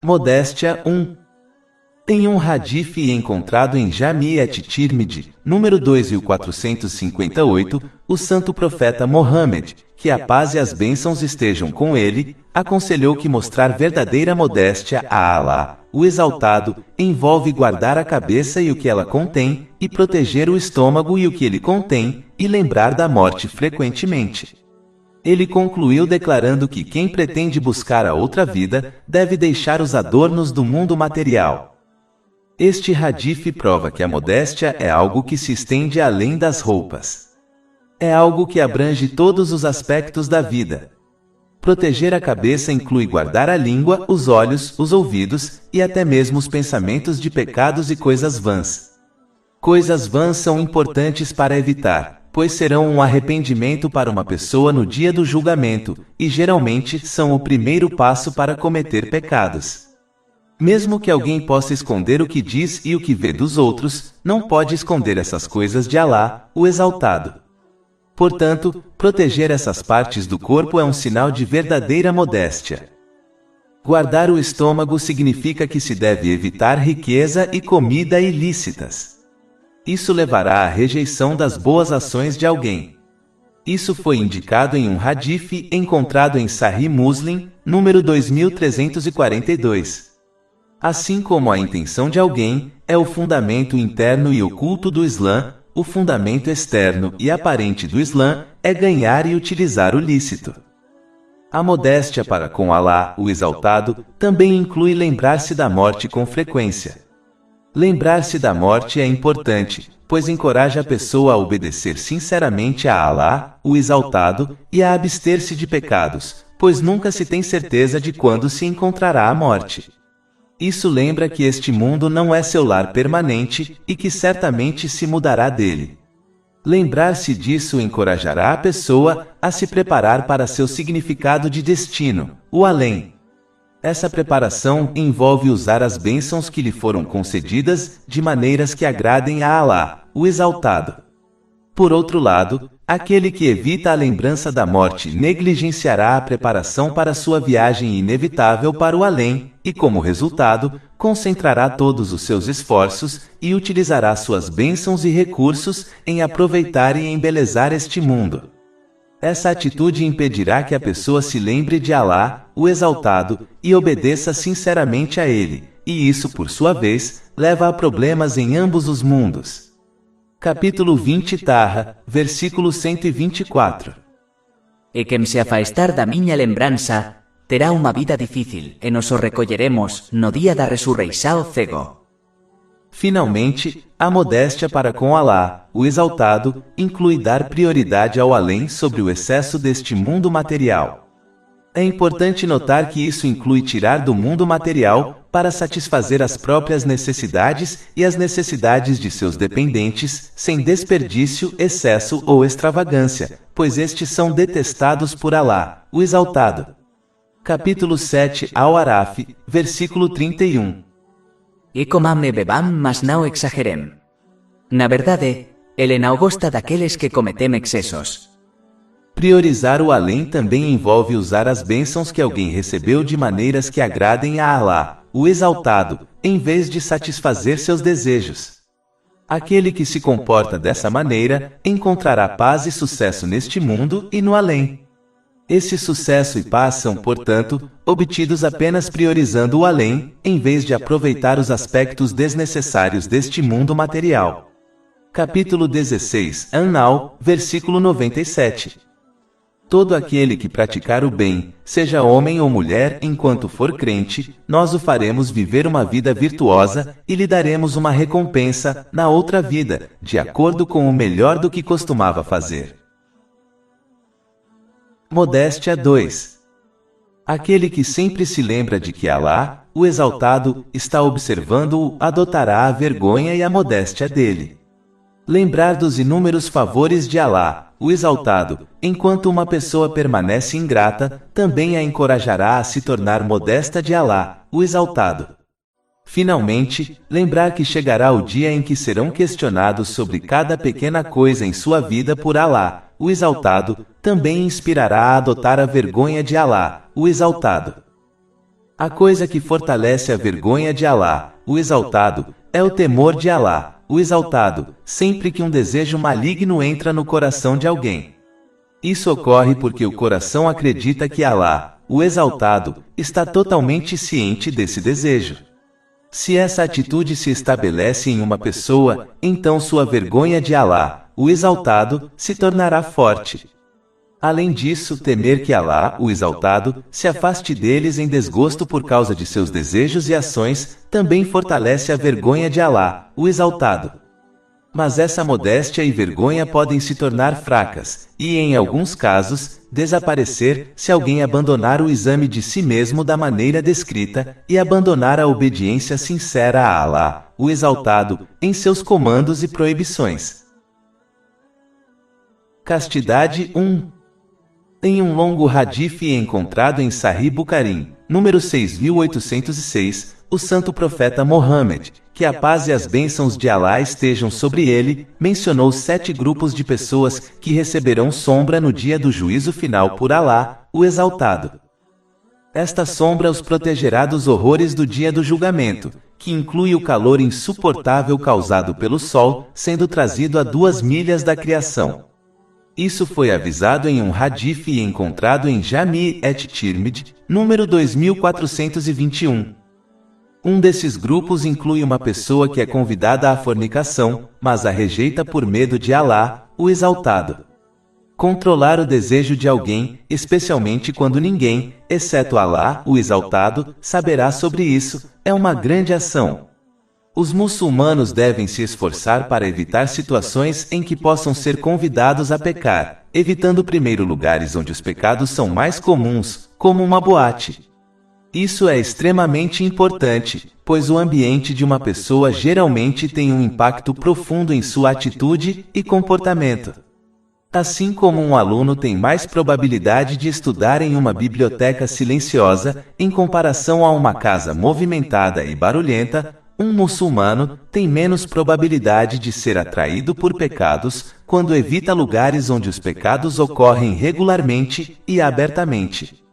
Modéstia 1. Em um hadith encontrado em Jami at-Tirmidhi, número 2458, o santo profeta Mohammed, que a paz e as bênçãos estejam com ele, aconselhou que mostrar verdadeira modéstia a Allah, o exaltado, envolve guardar a cabeça e o que ela contém, e proteger o estômago e o que ele contém, e lembrar da morte frequentemente. Ele concluiu declarando que quem pretende buscar a outra vida, deve deixar os adornos do mundo material. Este hadith prova que a modéstia é algo que se estende além das roupas. É algo que abrange todos os aspectos da vida. Proteger a cabeça inclui guardar a língua, os olhos, os ouvidos, e até mesmo os pensamentos de pecados e coisas vãs. Coisas vãs são importantes para evitar, pois serão um arrependimento para uma pessoa no dia do julgamento, e geralmente são o primeiro passo para cometer pecados. Mesmo que alguém possa esconder o que diz e o que vê dos outros, não pode esconder essas coisas de Allah, o exaltado. Portanto, proteger essas partes do corpo é um sinal de verdadeira modéstia. Guardar o estômago significa que se deve evitar riqueza e comida ilícitas. Isso levará à rejeição das boas ações de alguém. Isso foi indicado em um hadith encontrado em Sahih Muslim, número 2342. Assim como a intenção de alguém é o fundamento interno e oculto do Islã, o fundamento externo e aparente do Islã é ganhar e utilizar o lícito. A modéstia para com Allah, o exaltado, também inclui lembrar-se da morte com frequência. Lembrar-se da morte é importante, pois encoraja a pessoa a obedecer sinceramente a Allah, o exaltado, e a abster-se de pecados, pois nunca se tem certeza de quando se encontrará a morte. Isso lembra que este mundo não é seu lar permanente, e que certamente se mudará dele. Lembrar-se disso encorajará a pessoa a se preparar para seu significado de destino, o além. Essa preparação envolve usar as bênçãos que lhe foram concedidas de maneiras que agradem a Allah, o exaltado. Por outro lado, aquele que evita a lembrança da morte negligenciará a preparação para sua viagem inevitável para o além, e como resultado, concentrará todos os seus esforços e utilizará suas bênçãos e recursos em aproveitar e embelezar este mundo. Essa atitude impedirá que a pessoa se lembre de Allah, o exaltado, e obedeça sinceramente a ele, e isso, por sua vez, leva a problemas em ambos os mundos. Capítulo 20 Taha, versículo 124. E quem se afastar da minha lembrança, terá uma vida difícil, e nos o recolheremos no dia da ressurreição cego. Finalmente, a modéstia para com Allah, o exaltado, inclui dar prioridade ao além sobre o excesso deste mundo material. É importante notar que isso inclui tirar do mundo material para satisfazer as próprias necessidades e as necessidades de seus dependentes, sem desperdício, excesso ou extravagância, pois estes são detestados por Allah, o exaltado. Capítulo 7 Al-Araf, versículo 31. E comam e bebam, mas não exagerem. Na verdade, ele não gosta daqueles que cometem excessos. Priorizar o além também envolve usar as bênçãos que alguém recebeu de maneiras que agradem a Allah, o exaltado, em vez de satisfazer seus desejos. Aquele que se comporta dessa maneira, encontrará paz e sucesso neste mundo e no além. Esse sucesso e paz são, portanto, obtidos apenas priorizando o além, em vez de aproveitar os aspectos desnecessários deste mundo material. Capítulo 16 An-Nahl, versículo 97. Todo aquele que praticar o bem, seja homem ou mulher, enquanto for crente, nós o faremos viver uma vida virtuosa, e lhe daremos uma recompensa, na outra vida, de acordo com o melhor do que costumava fazer. Modéstia 2. Aquele que sempre se lembra de que Allah, o exaltado, está observando-o, adotará a vergonha e a modéstia dele. Lembrar dos inúmeros favores de Allah, o exaltado, enquanto uma pessoa permanece ingrata, também a encorajará a se tornar modesta de Allah, o exaltado. Finalmente, lembrar que chegará o dia em que serão questionados sobre cada pequena coisa em sua vida por Allah, o exaltado, também inspirará a adotar a vergonha de Allah, o exaltado. A coisa que fortalece a vergonha de Alá, o Exaltado, é o temor de Alá, o Exaltado, sempre que um desejo maligno entra no coração de alguém. Isso ocorre porque o coração acredita que Alá, o Exaltado, está totalmente ciente desse desejo. Se essa atitude se estabelece em uma pessoa, então sua vergonha de Alá, o Exaltado, se tornará forte. Além disso, temer que Alá, o Exaltado, se afaste deles em desgosto por causa de seus desejos e ações, também fortalece a vergonha de Alá, o Exaltado. Mas essa modéstia e vergonha podem se tornar fracas, e em alguns casos, desaparecer se alguém abandonar o exame de si mesmo da maneira descrita, e abandonar a obediência sincera a Alá, o Exaltado, em seus comandos e proibições. Castidade 1. Em um longo hadith encontrado em Sahih Bukhari, número 6806, o santo profeta Mohammed, que a paz e as bênçãos de Alá estejam sobre ele, mencionou 7 grupos de pessoas que receberão sombra no dia do juízo final por Alá, o Exaltado. Esta sombra os protegerá dos horrores do dia do julgamento, que inclui o calor insuportável causado pelo sol, sendo trazido a 2 milhas da criação. Isso foi avisado em um hadith e encontrado em Jami' et-Tirmidhi, número 2421. Um desses grupos inclui uma pessoa que é convidada à fornicação, mas a rejeita por medo de Alá, o Exaltado. Controlar o desejo de alguém, especialmente quando ninguém, exceto Alá, o Exaltado, saberá sobre isso, é uma grande ação. Os muçulmanos devem se esforçar para evitar situações em que possam ser convidados a pecar, evitando primeiro lugares onde os pecados são mais comuns, como uma boate. Isso é extremamente importante, pois o ambiente de uma pessoa geralmente tem um impacto profundo em sua atitude e comportamento. Assim como um aluno tem mais probabilidade de estudar em uma biblioteca silenciosa, em comparação a uma casa movimentada e barulhenta, um muçulmano tem menos probabilidade de ser atraído por pecados quando evita lugares onde os pecados ocorrem regularmente e abertamente.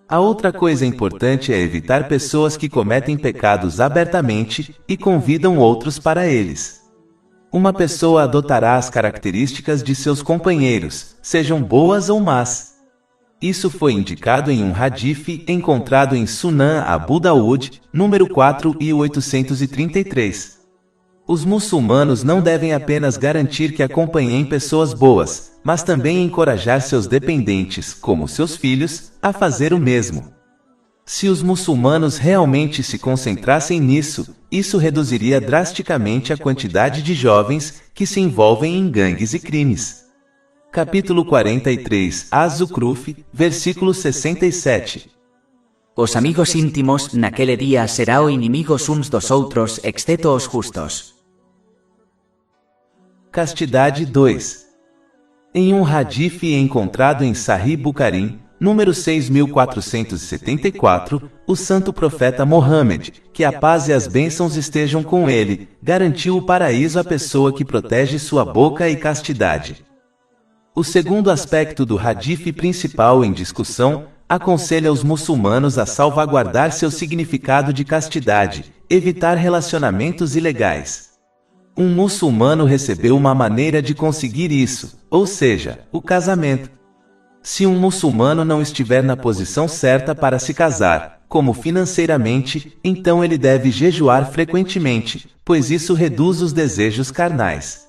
A outra coisa importante é evitar pessoas que cometem pecados abertamente e convidam outros para eles. Uma pessoa adotará as características de seus companheiros, sejam boas ou más. Isso foi indicado em um hadith encontrado em Sunan Abu Dawud, número 4833. Os muçulmanos não devem apenas garantir que acompanhem pessoas boas, mas também encorajar seus dependentes, como seus filhos, a fazer o mesmo. Se os muçulmanos realmente se concentrassem nisso, isso reduziria drasticamente a quantidade de jovens que se envolvem em gangues e crimes. Capítulo 43, Az-Zukhruf, versículo 67. Os amigos íntimos naquele dia serão inimigos uns dos outros, exceto os justos. Castidade 2. Em um hadith encontrado em Sahih Bukhari, número 6474, o santo profeta Mohammed, que a paz e as bênçãos estejam com ele, garantiu o paraíso à pessoa que protege sua boca e castidade. O segundo aspecto do hadith principal em discussão aconselha os muçulmanos a salvaguardar seu significado de castidade, evitar relacionamentos ilegais. Um muçulmano recebeu uma maneira de conseguir isso, ou seja, o casamento. Se um muçulmano não estiver na posição certa para se casar, como financeiramente, então ele deve jejuar frequentemente, pois isso reduz os desejos carnais.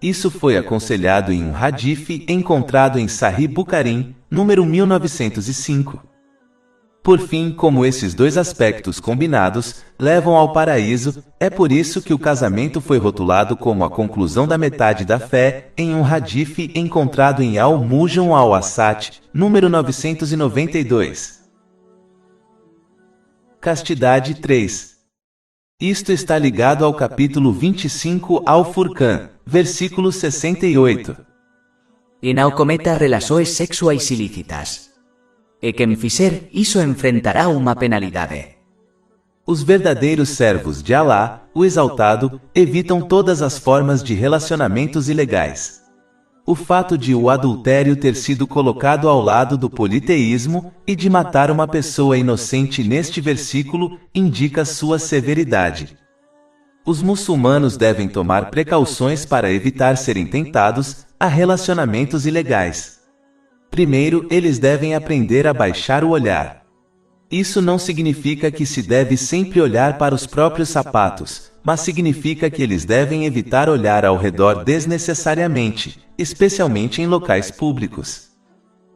Isso foi aconselhado em um hadith encontrado em Sahih Bukhari, número 1905. Por fim, como esses dois aspectos combinados levam ao paraíso, é por isso que o casamento foi rotulado como a conclusão da metade da fé, em um hadith encontrado em Al-Mujam al-Asat, número 992. Castidade 3. Isto está ligado ao capítulo 25 Al-Furqan, versículo 68. E não cometa relações sexuais ilícitas. E quem fizer isso enfrentará uma penalidade. Os verdadeiros servos de Alá, o Exaltado, evitam todas as formas de relacionamentos ilegais. O fato de o adultério ter sido colocado ao lado do politeísmo e de matar uma pessoa inocente neste versículo indica sua severidade. Os muçulmanos devem tomar precauções para evitar serem tentados a relacionamentos ilegais. Primeiro, eles devem aprender a baixar o olhar. Isso não significa que se deve sempre olhar para os próprios sapatos, mas significa que eles devem evitar olhar ao redor desnecessariamente, especialmente em locais públicos.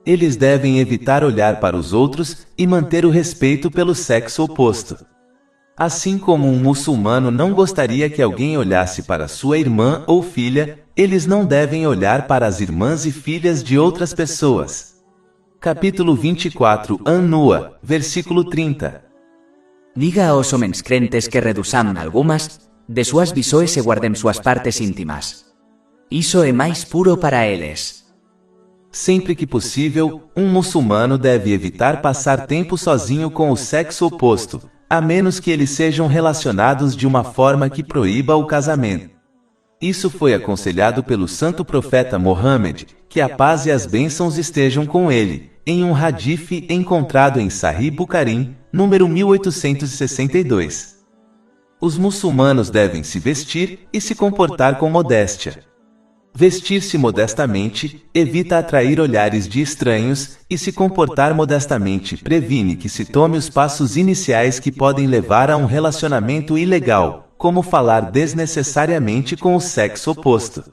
Eles devem evitar olhar para os outros e manter o respeito pelo sexo oposto. Assim como um muçulmano não gostaria que alguém olhasse para sua irmã ou filha, eles não devem olhar para as irmãs e filhas de outras pessoas. Capítulo 24, An-Nua, versículo 30. Diga aos homens crentes que reduzam algumas de suas visões e guardem suas partes íntimas. Isso é mais puro para eles. Sempre que possível, um muçulmano deve evitar passar tempo sozinho com o sexo oposto, a menos que eles sejam relacionados de uma forma que proíba o casamento. Isso foi aconselhado pelo santo profeta Mohammed, que a paz e as bênçãos estejam com ele, em um hadith encontrado em Sahih Bukhari, número 1862. Os muçulmanos devem se vestir e se comportar com modéstia. Vestir-se modestamente evita atrair olhares de estranhos e se comportar modestamente previne que se tome os passos iniciais que podem levar a um relacionamento ilegal, como falar desnecessariamente com o sexo oposto.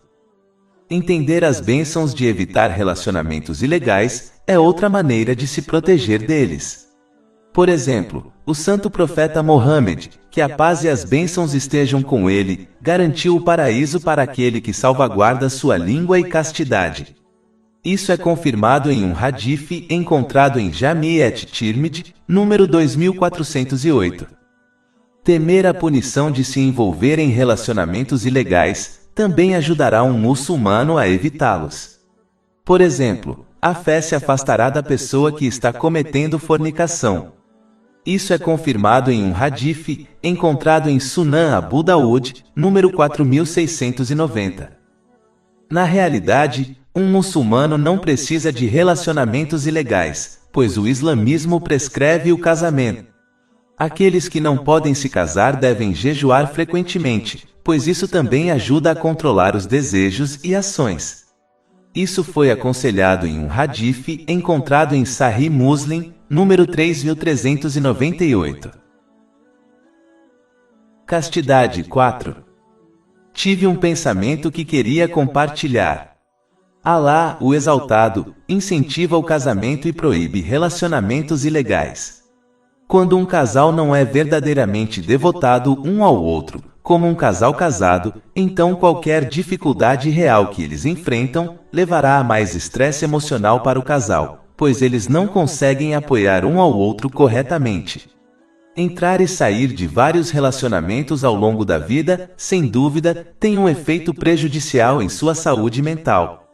Entender as bênçãos de evitar relacionamentos ilegais é outra maneira de se proteger deles. Por exemplo, o santo profeta Mohammed, que a paz e as bênçãos estejam com ele, garantiu o paraíso para aquele que salvaguarda sua língua e castidade. Isso é confirmado em um hadith encontrado em Jami' at-Tirmidhi, número 2408. Temer a punição de se envolver em relacionamentos ilegais também ajudará um muçulmano a evitá-los. Por exemplo, a fé se afastará da pessoa que está cometendo fornicação. Isso é confirmado em um hadith encontrado em Sunan Abu Daud, número 4690. Na realidade, um muçulmano não precisa de relacionamentos ilegais, pois o islamismo prescreve o casamento. Aqueles que não podem se casar devem jejuar frequentemente, pois isso também ajuda a controlar os desejos e ações. Isso foi aconselhado em um hadith encontrado em Sahih Muslim, número 3398. Castidade 4. Tive um pensamento que queria compartilhar. Alá, o Exaltado, incentiva o casamento e proíbe relacionamentos ilegais. Quando um casal não é verdadeiramente devotado um ao outro, como um casal casado, então qualquer dificuldade real que eles enfrentam levará a mais estresse emocional para o casal, pois eles não conseguem apoiar um ao outro corretamente. Entrar e sair de vários relacionamentos ao longo da vida, sem dúvida, tem um efeito prejudicial em sua saúde mental.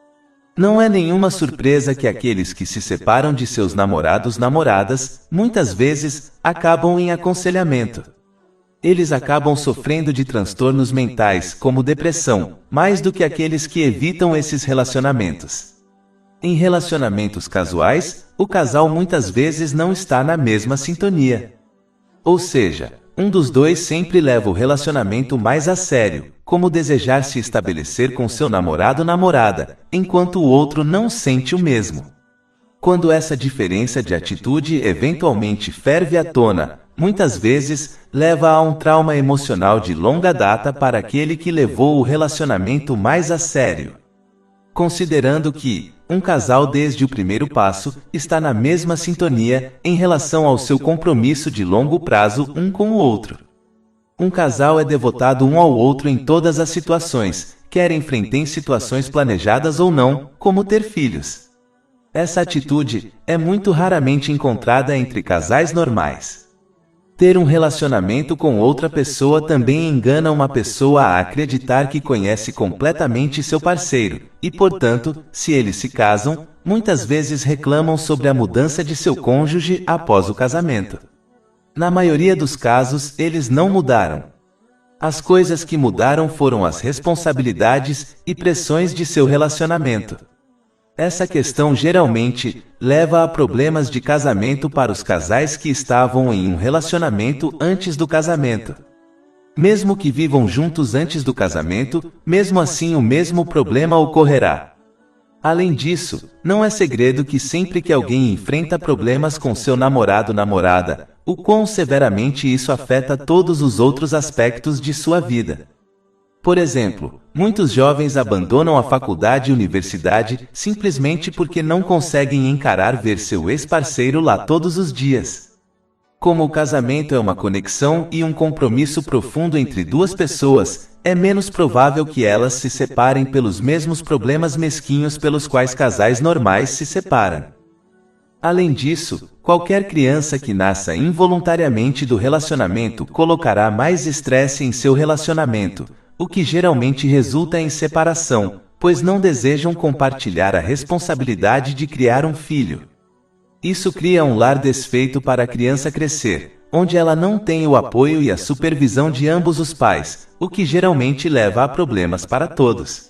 Não é nenhuma surpresa que aqueles que se separam de seus namorados/namoradas, muitas vezes, acabam em aconselhamento. Eles acabam sofrendo de transtornos mentais, como depressão, mais do que aqueles que evitam esses relacionamentos. Em relacionamentos casuais, o casal muitas vezes não está na mesma sintonia. Ou seja, um dos dois sempre leva o relacionamento mais a sério, como desejar se estabelecer com seu namorado/namorada, enquanto o outro não sente o mesmo. Quando essa diferença de atitude eventualmente ferve à tona, muitas vezes, leva a um trauma emocional de longa data para aquele que levou o relacionamento mais a sério. Considerando que, um casal desde o primeiro passo, está na mesma sintonia, em relação ao seu compromisso de longo prazo um com o outro. Um casal é devotado um ao outro em todas as situações, quer enfrentem situações planejadas ou não, como ter filhos. Essa atitude é muito raramente encontrada entre casais normais. Ter um relacionamento com outra pessoa também engana uma pessoa a acreditar que conhece completamente seu parceiro, e portanto, se eles se casam, muitas vezes reclamam sobre a mudança de seu cônjuge após o casamento. Na maioria dos casos, eles não mudaram. As coisas que mudaram foram as responsabilidades e pressões de seu relacionamento. Essa questão geralmente leva a problemas de casamento para os casais que estavam em um relacionamento antes do casamento. Mesmo que vivam juntos antes do casamento, mesmo assim o mesmo problema ocorrerá. Além disso, não é segredo que sempre que alguém enfrenta problemas com seu namorado/namorada, o quão severamente isso afeta todos os outros aspectos de sua vida. Por exemplo, muitos jovens abandonam a faculdade e universidade simplesmente porque não conseguem encarar ver seu ex-parceiro lá todos os dias. Como o casamento é uma conexão e um compromisso profundo entre duas pessoas, é menos provável que elas se separem pelos mesmos problemas mesquinhos pelos quais casais normais se separam. Além disso, qualquer criança que nasça involuntariamente do relacionamento colocará mais estresse em seu relacionamento, o que geralmente resulta em separação, pois não desejam compartilhar a responsabilidade de criar um filho. Isso cria um lar desfeito para a criança crescer, onde ela não tem o apoio e a supervisão de ambos os pais, o que geralmente leva a problemas para todos.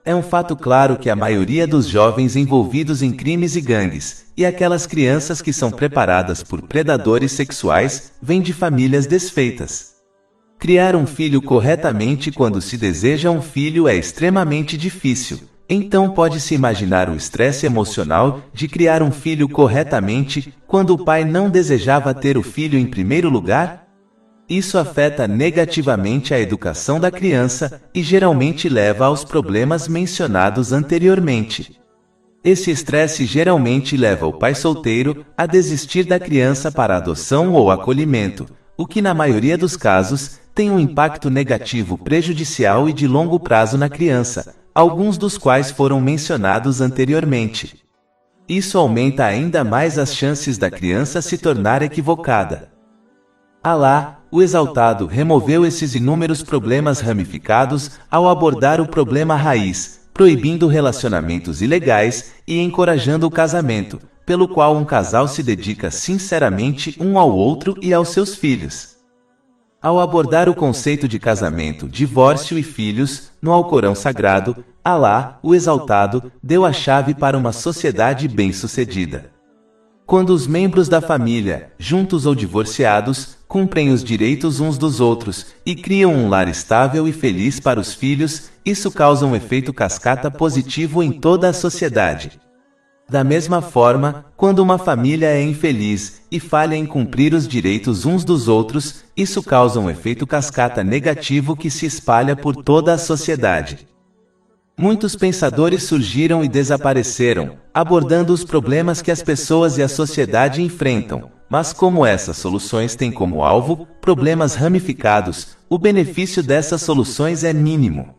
É um fato claro que a maioria dos jovens envolvidos em crimes e gangues, e aquelas crianças que são preparadas por predadores sexuais, vêm de famílias desfeitas. Criar um filho corretamente quando se deseja um filho é extremamente difícil. Então pode-se imaginar o estresse emocional de criar um filho corretamente quando o pai não desejava ter o filho em primeiro lugar? Isso afeta negativamente a educação da criança e geralmente leva aos problemas mencionados anteriormente. Esse estresse geralmente leva o pai solteiro a desistir da criança para adoção ou acolhimento, o que na maioria dos casos tem um impacto negativo prejudicial e de longo prazo na criança, alguns dos quais foram mencionados anteriormente. Isso aumenta ainda mais as chances da criança se tornar equivocada. Alá, o exaltado, removeu esses inúmeros problemas ramificados ao abordar o problema raiz, proibindo relacionamentos ilegais e encorajando o casamento, pelo qual um casal se dedica sinceramente um ao outro e aos seus filhos. Ao abordar o conceito de casamento, divórcio e filhos, no Alcorão Sagrado, Alá, o Exaltado, deu a chave para uma sociedade bem-sucedida. Quando os membros da família, juntos ou divorciados, cumprem os direitos uns dos outros e criam um lar estável e feliz para os filhos, isso causa um efeito cascata positivo em toda a sociedade. Da mesma forma, quando uma família é infeliz e falha em cumprir os direitos uns dos outros, isso causa um efeito cascata negativo que se espalha por toda a sociedade. Muitos pensadores surgiram e desapareceram, abordando os problemas que as pessoas e a sociedade enfrentam, mas como essas soluções têm como alvo problemas ramificados, o benefício dessas soluções é mínimo.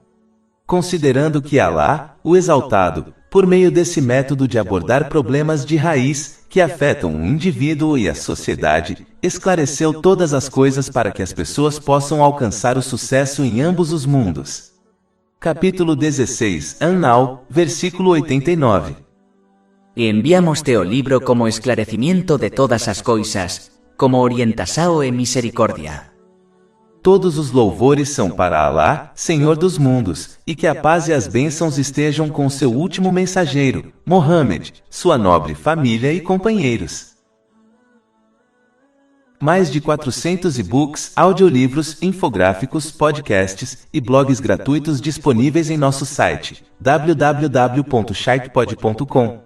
Considerando que Alá, o Exaltado, por meio desse método de abordar problemas de raiz que afetam um indivíduo e a sociedade, esclareceu todas as coisas para que as pessoas possam alcançar o sucesso em ambos os mundos. Capítulo 16, An-Nahl, versículo 89. E enviamos-te o libro como esclarecimiento de todas as coisas, como orientação e misericórdia. Todos os louvores são para Alá, Senhor dos mundos, e que a paz e as bênçãos estejam com seu último mensageiro, Mohammed, sua nobre família e companheiros. Mais de 400 e-books, audiolivros, infográficos, podcasts e blogs gratuitos disponíveis em nosso site, www.sharkpod.com.